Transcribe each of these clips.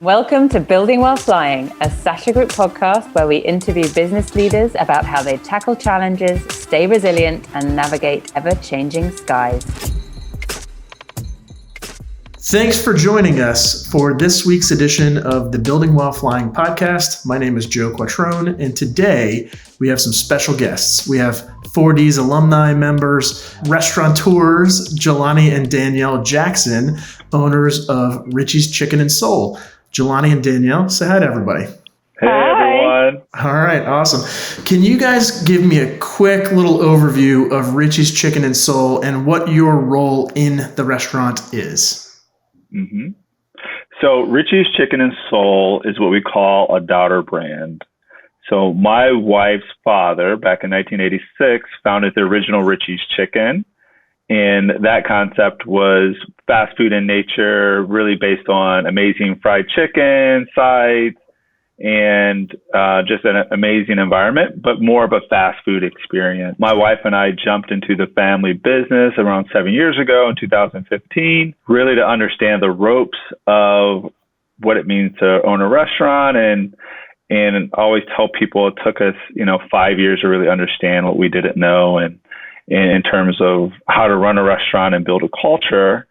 Welcome to Building While Flying, a Sasha Group podcast where we interview business leaders about how they tackle challenges, stay resilient, and navigate ever-changing skies. Thanks for joining us for this week's edition of the Building While Flying podcast. My name is Joe Quattrone, and today we have some special guests. We have 4D's alumni members, restaurateurs, Jelani and Danielle Jackson, owners of Richie's Chicken and Soul. Jelani and Danielle, say hi to everybody. Hey, everyone. All right, awesome. Can you guys give me a quick little overview of Richie's Chicken and Soul and what your role in the restaurant is? Mm-hmm. So Richie's Chicken and Soul is what we call a daughter brand. So my wife's father, back in 1986, founded the original Richie's Chicken. And that concept was fast food in nature, really based on amazing fried chicken, sides, and just an amazing environment, but more of a fast food experience. My wife and I jumped into the family business around 7 years ago in 2015, really to understand the ropes of what it means to own a restaurant. And always tell people it took us, 5 years to really understand what we didn't know and in terms of how to run a restaurant and build a culture.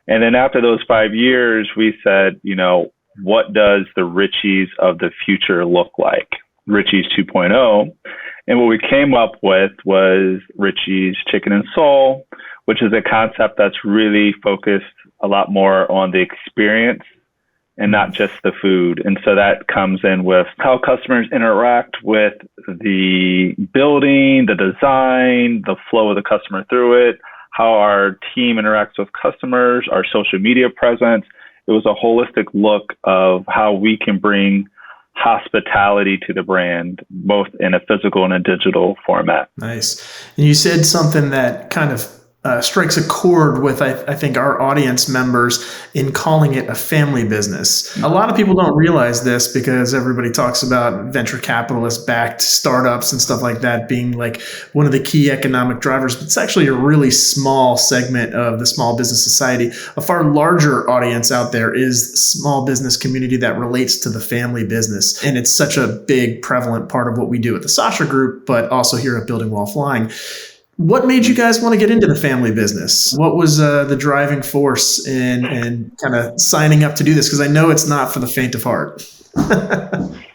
And then after those 5 years, we said, what does the Richie's of the future look like? Richie's 2.0. And what we came up with was Richie's Chicken and Soul, which is a concept that's really focused a lot more on the experience and not just the food. And so that comes in with how customers interact with the building, the design, the flow of the customer through it, how our team interacts with customers, our social media presence. It was a holistic look of how we can bring hospitality to the brand, both in a physical and a digital format. Nice. And you said something that kind of strikes a chord with, I think, our audience members in calling it a family business. A lot of people don't realize this because everybody talks about venture capitalist-backed startups and stuff like that being like one of the key economic drivers, but it's actually a really small segment of the small business society. A far larger audience out there is the small business community that relates to the family business. And it's such a big, prevalent part of what we do at the Sasha Group, but also here at Building While Flying. What made you guys want to get into the family business? What was the driving force in kind of signing up to do this? Because I know it's not for the faint of heart.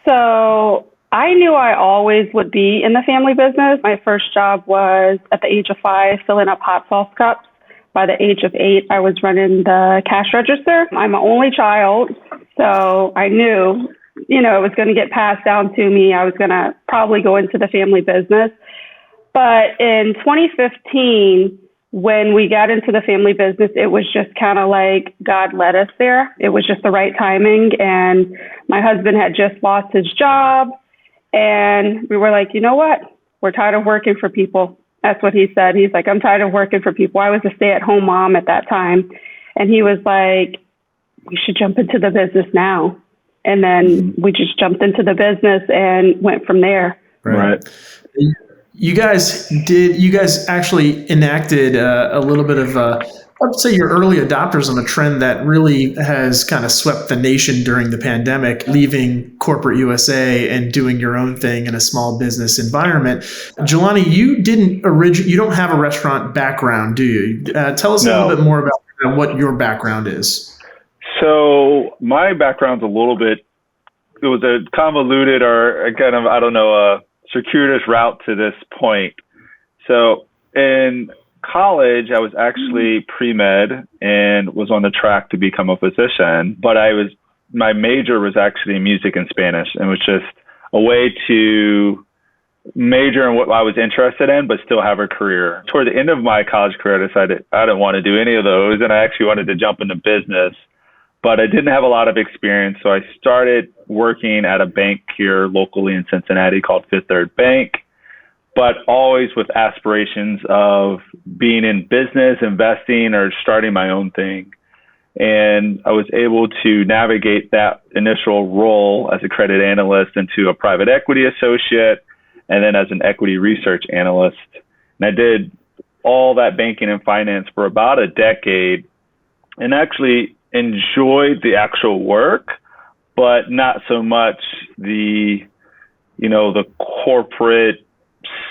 So I knew I always would be in the family business. My first job was at the age of 5, filling up hot sauce cups. By the age of 8, I was running the cash register. I'm an only child, so I knew, it was going to get passed down to me. I was going to probably go into the family business. But in 2015, when we got into the family business, it was just kind of like God led us there. It was just the right timing. And my husband had just lost his job. And we were like, you know what? We're tired of working for people. That's what he said. He's like, I'm tired of working for people. I was a stay-at-home mom at that time. And he was like, we should jump into the business now. And then we just jumped into the business and went from there. Right. You guys actually enacted a little bit of, I would say you're early adopters on a trend that really has kind of swept the nation during the pandemic, leaving corporate USA and doing your own thing in a small business environment. Jelani, you don't have a restaurant background, do you? Tell us a little bit more about what your background is. So my background's a little bit, it was a convoluted or a kind of, a circuitous route to this point. So in college, I was actually pre-med and was on the track to become a physician, but my major was actually music and Spanish, and was just a way to major in what I was interested in, but still have a career. Toward the end of my college career, I decided I didn't want to do any of those, and I actually wanted to jump into business. But I didn't have a lot of experience, so I started working at a bank here locally in Cincinnati called Fifth Third Bank, but always with aspirations of being in business, investing, or starting my own thing. And I was able to navigate that initial role as a credit analyst into a private equity associate, and then as an equity research analyst. And I did all that banking and finance for about a decade, and actually enjoyed the actual work, but not so much the corporate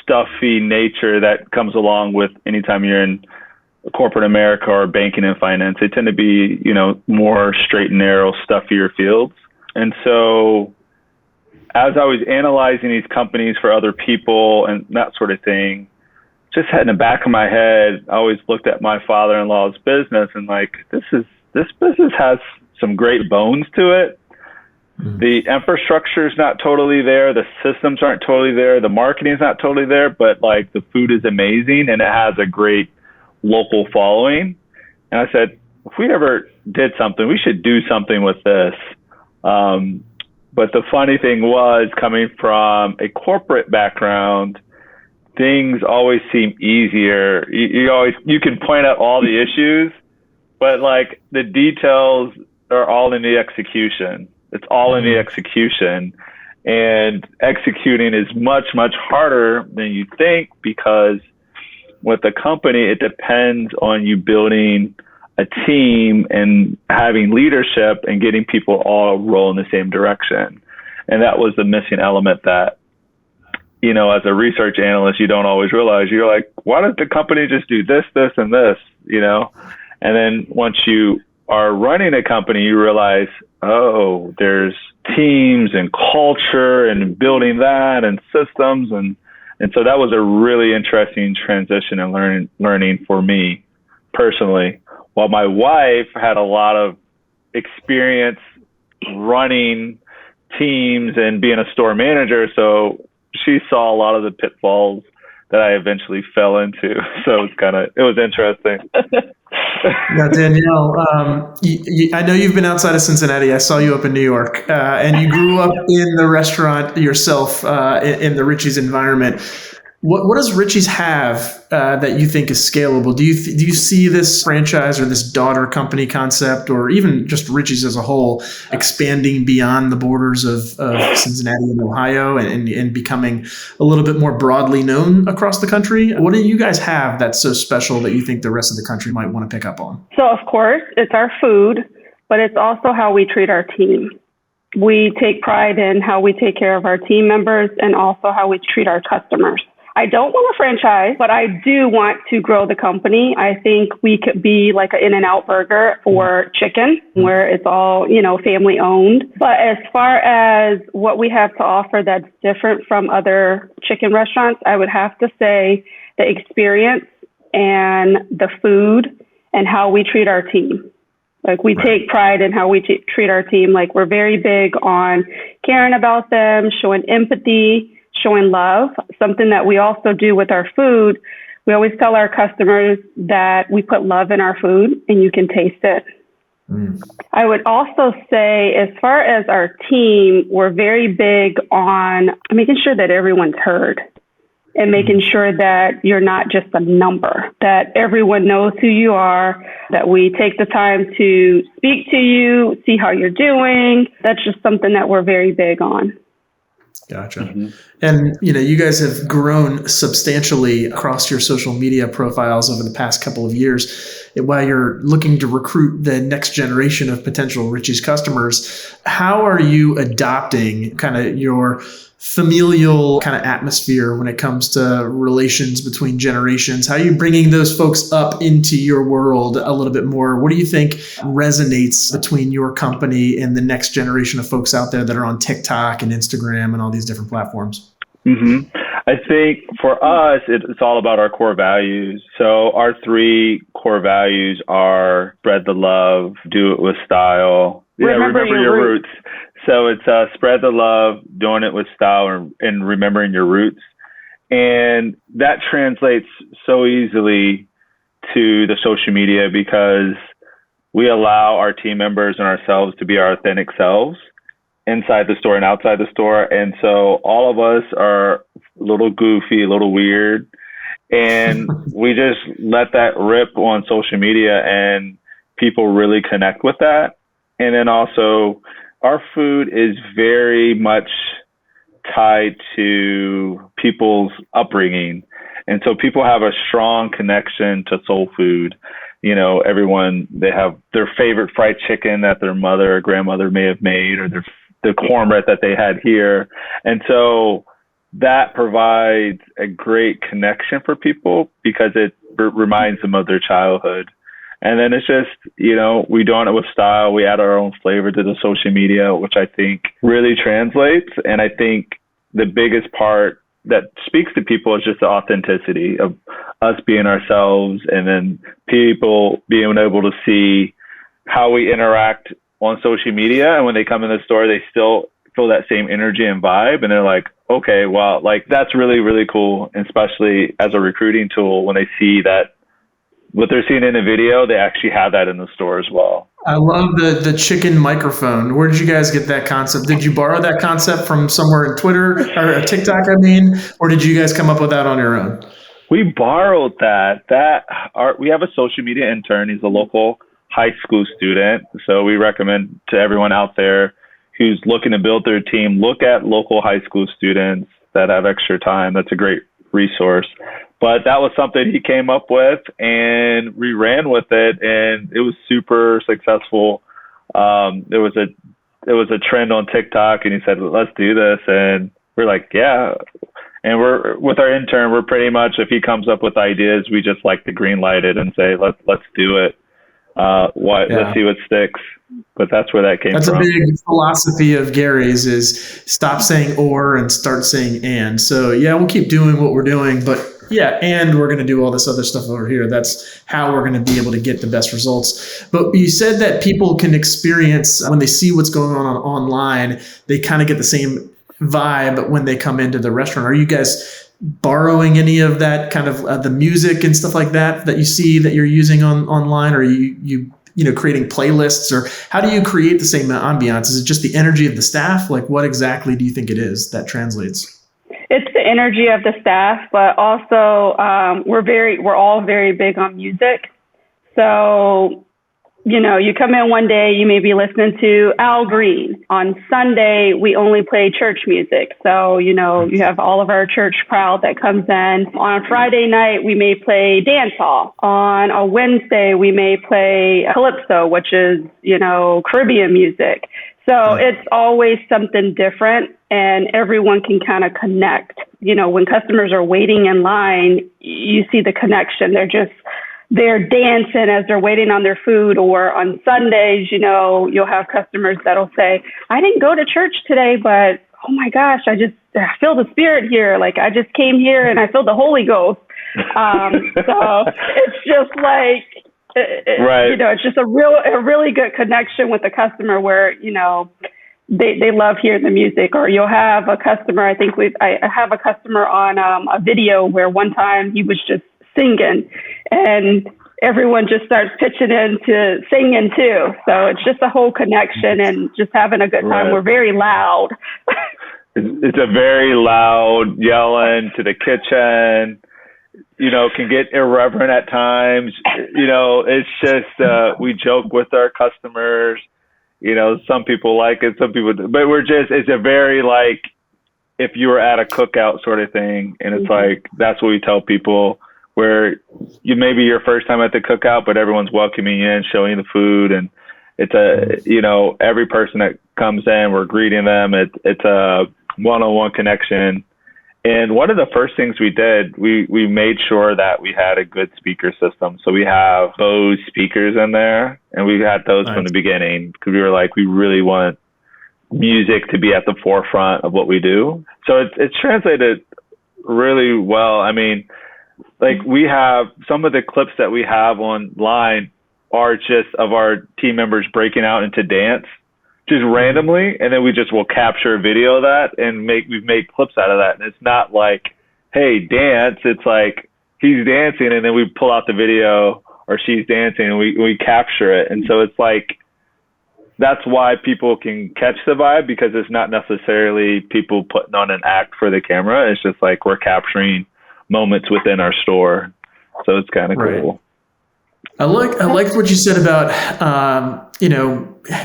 stuffy nature that comes along with anytime you're in corporate America or banking and finance. They tend to be, more straight and narrow, stuffier fields. And so as I was analyzing these companies for other people and that sort of thing, just had in the back of my head, I always looked at my father-in-law's business and this business has some great bones to it. Mm-hmm. The infrastructure is not totally there. The systems aren't totally there. The marketing is not totally there, but the food is amazing and it has a great local following. And I said, if we ever did something, we should do something with this. But the funny thing was, coming from a corporate background, things always seem easier. You can point out all the issues, but the details are all in the execution. It's all in the execution, and executing is much, much harder than you think, because with a company, it depends on you building a team and having leadership and getting people all roll in the same direction. And that was the missing element that, as a research analyst, you don't always realize. You're like, why doesn't the company just do this, this, and this, And then once you are running a company, you realize, oh, there's teams and culture and building that and systems. And so that was a really interesting transition and learning for me personally. While my wife had a lot of experience running teams and being a store manager, so she saw a lot of the pitfalls that I eventually fell into. So it was interesting. Now, Danielle, I know you've been outside of Cincinnati. I saw you up in New York, and you grew up in the restaurant yourself, in the Richie's environment. What does Richie's have that you think is scalable? Do you see this franchise or this daughter company concept, or even just Richie's as a whole, expanding beyond the borders of Cincinnati and Ohio and becoming a little bit more broadly known across the country? What do you guys have that's so special that you think the rest of the country might want to pick up on? So, of course, it's our food, but it's also how we treat our team. We take pride in how we take care of our team members and also how we treat our customers. I don't want a franchise, but I do want to grow the company. I think we could be like an In-N-Out burger for chicken, where it's all, family owned. But as far as what we have to offer that's different from other chicken restaurants, I would have to say the experience and the food and how we treat our team. We take pride in how we treat our team. We're very big on caring about them, showing empathy, showing love, something that we also do with our food. We always tell our customers that we put love in our food and you can taste it. I would also say, as far as our team, we're very big on making sure that everyone's heard and making sure that you're not just a number, that everyone knows who you are, that we take the time to speak to you, see how you're doing. That's just something that we're very big on. Gotcha. Mm-hmm. And, you guys have grown substantially across your social media profiles over the past couple of years. While you're looking to recruit the next generation of potential Richie's customers, how are you adopting kind of your familial kind of atmosphere when it comes to relations between generations? How are you bringing those folks up into your world a little bit more? What do you think resonates between your company and the next generation of folks out there that are on TikTok and Instagram and all these different platforms? Mm-hmm. I think for us, it's all about our core values. So our 3 core values are spread the love, do it with style. Remember your roots. So it's spread the love, doing it with style, and remembering your roots. And that translates so easily to the social media because we allow our team members and ourselves to be our authentic selves inside the store and outside the store. And so all of us are a little goofy, a little weird, and we just let that rip on social media, and people really connect with that. And then also, our food is very much tied to people's upbringing. And so people have a strong connection to soul food. everyone, they have their favorite fried chicken that their mother or grandmother may have made, or the cornbread that they had here. And so that provides a great connection for people because it reminds them of their childhood. And then it's just, we do it with style. We add our own flavor to the social media, which I think really translates. And I think the biggest part that speaks to people is just the authenticity of us being ourselves, and then people being able to see how we interact on social media. And when they come in the store, they still feel that same energy and vibe. And they're like, okay, wow, like that's really, really cool. And especially as a recruiting tool, when they see that what they're seeing in the video, they actually have that in the store as well. I love the chicken microphone. Where did you guys get that concept? Did you borrow that concept from somewhere in Twitter or TikTok, or did you guys come up with that on your own? We borrowed that. We have a social media intern. He's a local high school student. So we recommend to everyone out there who's looking to build their team, look at local high school students that have extra time. That's a great resource. But that was something he came up with, and we ran with it, and it was super successful. There was a trend on TikTok, and he said, let's do this. And we're like, yeah. And we're with our intern, we're pretty much, if he comes up with ideas, we just like to green light it and say, let's do it. Let's see what sticks. But that's where that came from. That's a big philosophy of Gary's, is stop saying or and start saying and. So yeah, we'll keep doing what we're doing, but yeah, and we're going to do all this other stuff over here. That's how we're going to be able to get the best results. But you said that people can experience, when they see what's going on online, they kind of get the same vibe when they come into the restaurant. Are you guys borrowing any of that kind of the music and stuff like that you see that you're using online? Or are you creating playlists, or how do you create the same ambiance? Is it just the energy of the staff? Like, what exactly do you think it is that translates? It's the energy of the staff, but also we're all very big on music. So, you come in one day, you may be listening to Al Green. On Sunday, we only play church music. So, you have all of our church crowd that comes in. On a Friday night, we may play dancehall. On a Wednesday, we may play calypso, which is, Caribbean music. So it's always something different, and everyone can kind of connect. When customers are waiting in line, you see the connection. They're dancing as they're waiting on their food. Or on Sundays, you'll have customers that'll say, I didn't go to church today, but oh my gosh, I feel the spirit here. Like, I just came here and I feel the Holy Ghost. So it's just like, right. It's just a really good connection with the customer where, they love hearing the music. Or you'll have a customer, I have a customer on a video where one time he was just singing, and everyone just starts pitching in to singing too. So it's just a whole connection and just having a good time. Right. We're very loud. It's a very loud yelling to the kitchen. Can get irreverent at times. It's just, we joke with our customers. Some people like it, some people, but it's a very, like, if you were at a cookout sort of thing. And it's like, that's what we tell people, where you maybe your first time at the cookout, but everyone's welcoming you in, showing you the food. And it's every person that comes in, we're greeting them. It's a one-on-one connection. And one of the first things we did, we made sure that we had a good speaker system. So we have Bose speakers in there, and we had those from the beginning, because we were like, we really want music to be at the forefront of what we do. So it's translated really well. I mean, like, we have some of the clips that we have online are just of our team members breaking out into dance, just randomly, and then we just will capture a video of that and we've made clips out of that. And it's not like, hey, dance. It's like, he's dancing, and then we pull out the video, or she's dancing, and we capture it. And so it's like, that's why people can catch the vibe, because it's not necessarily people putting on an act for the camera. It's just like, we're capturing moments within our store. So it's kind of cool. I liked what you said about,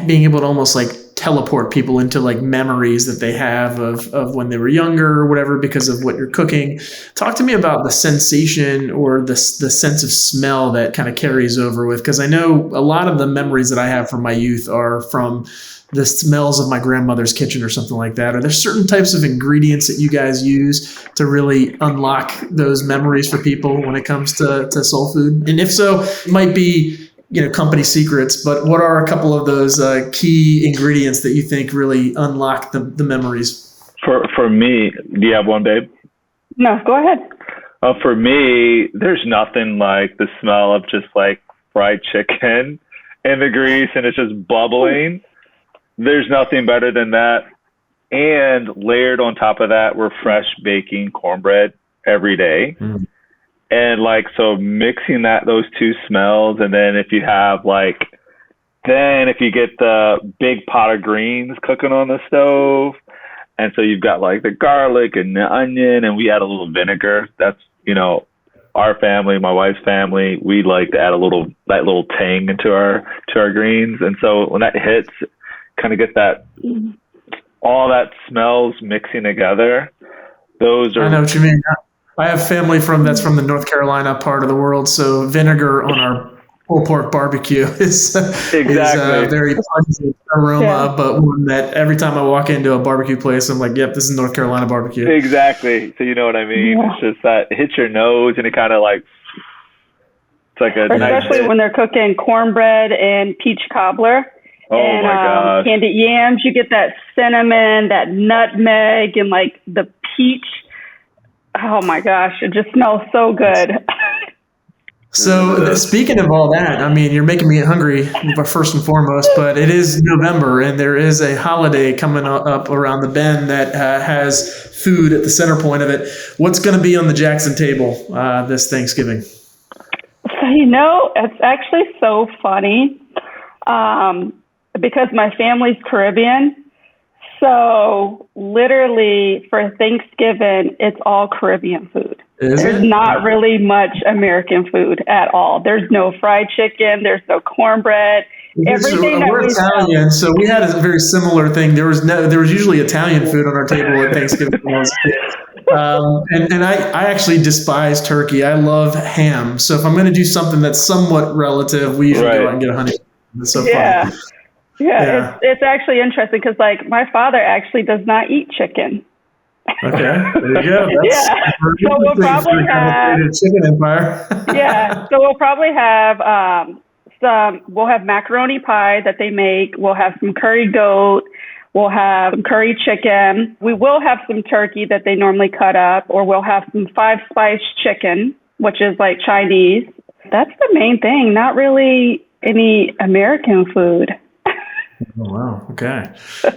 being able to almost like teleport people into like memories that they have of when they were younger or whatever because of what you're cooking. Talk to me about the sensation or the sense of smell that kind of carries over with, because I know a lot of the memories that I have from my youth are from the smells of my grandmother's kitchen or something like that. Are there certain types of ingredients that you guys use to really unlock those memories for people when it comes to soul food? And if so, it might be, company secrets, but what are a couple of those key ingredients that you think really unlock the memories? For me, do you have one, babe? No, go ahead. For me, there's nothing like the smell of just like fried chicken in the grease and it's just bubbling. There's nothing better than that. And layered on top of that, we're fresh baking cornbread every day. Mm. And like, so mixing those two smells. And then if you get the big pot of greens cooking on the stove. And so you've got like the garlic and the onion, and we add a little vinegar. That's, our family, my wife's family, we like to add that little tang into our greens. And so when that hits, kind of get all that smells mixing together. Those are. I know what you mean. I have family that's from the North Carolina part of the world, so vinegar on our pulled pork barbecue is very pungent aroma, but one that every time I walk into a barbecue place, I'm like, yep, this is North Carolina barbecue. Exactly. So you know what I mean? Yeah. It's just that it hits your nose and it kind of like, it's like especially when they're cooking cornbread and peach cobbler. Oh and my gosh. Candied yams, you get that cinnamon, that nutmeg, and like the peach. Oh my gosh, it just smells so good. So speaking of all that, I mean, you're making me hungry first and foremost, but it is November and there is a holiday coming up around the bend that has food at the center point of it. What's going to be on the Jackson table this Thanksgiving? So, it's actually so funny because my family's Caribbean. So literally for Thanksgiving, it's all Caribbean food. There's not really much American food at all. There's no fried chicken. There's no cornbread. Everything we're Italian, so we had a very similar thing. There was usually Italian food on our table at Thanksgiving. And I actually despise turkey. I love ham. So if I'm going to do something that's somewhat relative, we usually go out and get a honey. It's so funny. Yeah, it's actually interesting because like my father actually does not eat chicken. Okay, there you go. So we'll probably have chicken empire. So we'll probably have we'll have macaroni pie that they make. We'll have some curry goat. We'll have some curry chicken. We will have some turkey that they normally cut up, or we'll have some 5-spice chicken, which is like Chinese. That's the main thing. Not really any American food. Oh, wow. Okay.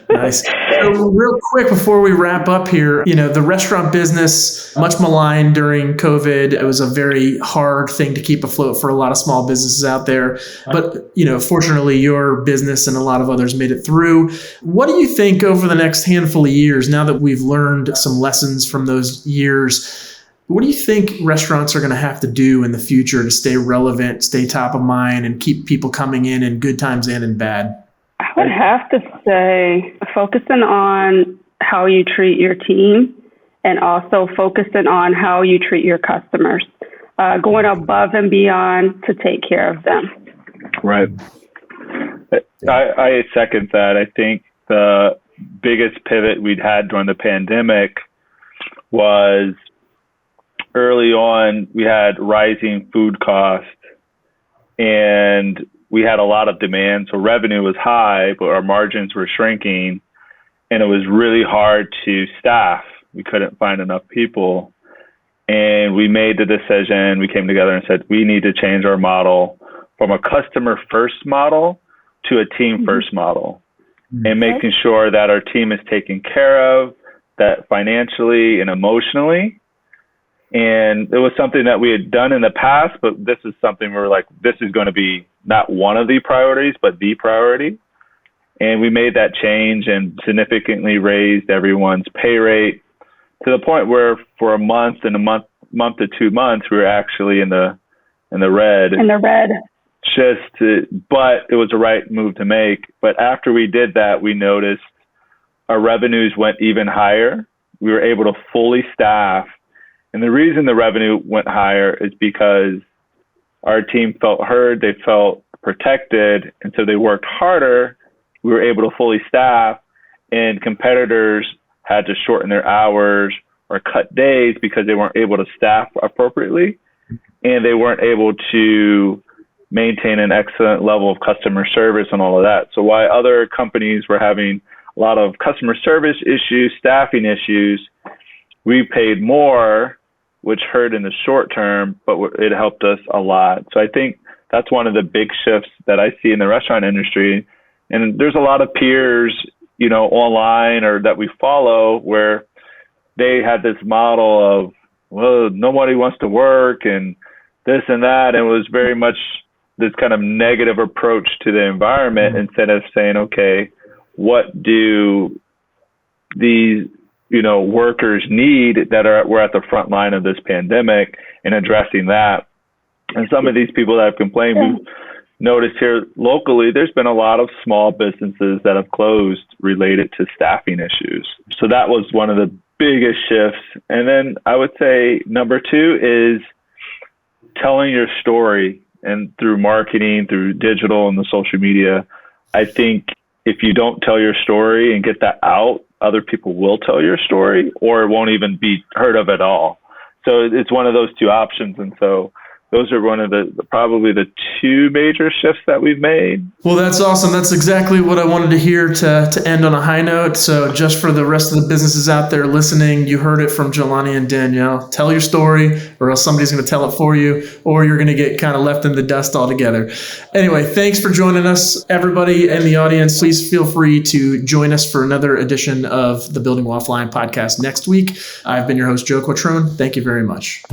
Nice. So real quick before we wrap up here, the restaurant business, much maligned during COVID. It was a very hard thing to keep afloat for a lot of small businesses out there. But, fortunately, your business and a lot of others made it through. What do you think over the next handful of years, now that we've learned some lessons from those years, what do you think restaurants are going to have to do in the future to stay relevant, stay top of mind, and keep people coming in good times and in bad? I would have to say focusing on how you treat your team and also focusing on how you treat your customers, going above and beyond to take care of them. Right. I second that. I think the biggest pivot we'd had during the pandemic was early on, we had rising food costs and we had a lot of demand. So revenue was high, but our margins were shrinking and it was really hard to staff. We couldn't find enough people. And we made the decision, we came together and said, we need to change our model from a customer first model to a team first model, and making sure that our team is taken care of, that financially and emotionally. And it was something that we had done in the past, but this is something we were like, this is going to be not one of the priorities, but the priority. And we made that change and significantly raised everyone's pay rate to the point where for a month to 2 months, we were actually in the red. In the red. but it was the right move to make. But after we did that, we noticed our revenues went even higher. We were able to fully staff. And the reason the revenue went higher is because our team felt heard, they felt protected, and so they worked harder. We were able to fully staff, and competitors had to shorten their hours or cut days because they weren't able to staff appropriately, and they weren't able to maintain an excellent level of customer service and all of that. So while other companies were having a lot of customer service issues, staffing issues, we paid more, which hurt in the short term, but it helped us a lot. So I think that's one of the big shifts that I see in the restaurant industry. And there's a lot of peers, online or that we follow where they had this model of, well, nobody wants to work and this and that. And it was very much this kind of negative approach to the environment instead of saying, okay, what do these workers need that were at the front line of this pandemic and addressing that. And some of these people that have complained, we've noticed here locally, there's been a lot of small businesses that have closed related to staffing issues. So that was one of the biggest shifts. And then I would say number 2 is telling your story, and through marketing, through digital and the social media. I think if you don't tell your story and get that out, other people will tell your story, or it won't even be heard of at all. So it's one of those 2 options. And so those are one of probably the 2 major shifts that we've made. Well, that's awesome. That's exactly what I wanted to hear to end on a high note. So just for the rest of the businesses out there listening, you heard it from Jelani and Danielle. Tell your story, or else somebody's going to tell it for you, or you're going to get kind of left in the dust altogether. Anyway, thanks for joining us. Everybody in the audience, please feel free to join us for another edition of the Building While Flying podcast next week. I've been your host, Joe Quattrone. Thank you very much.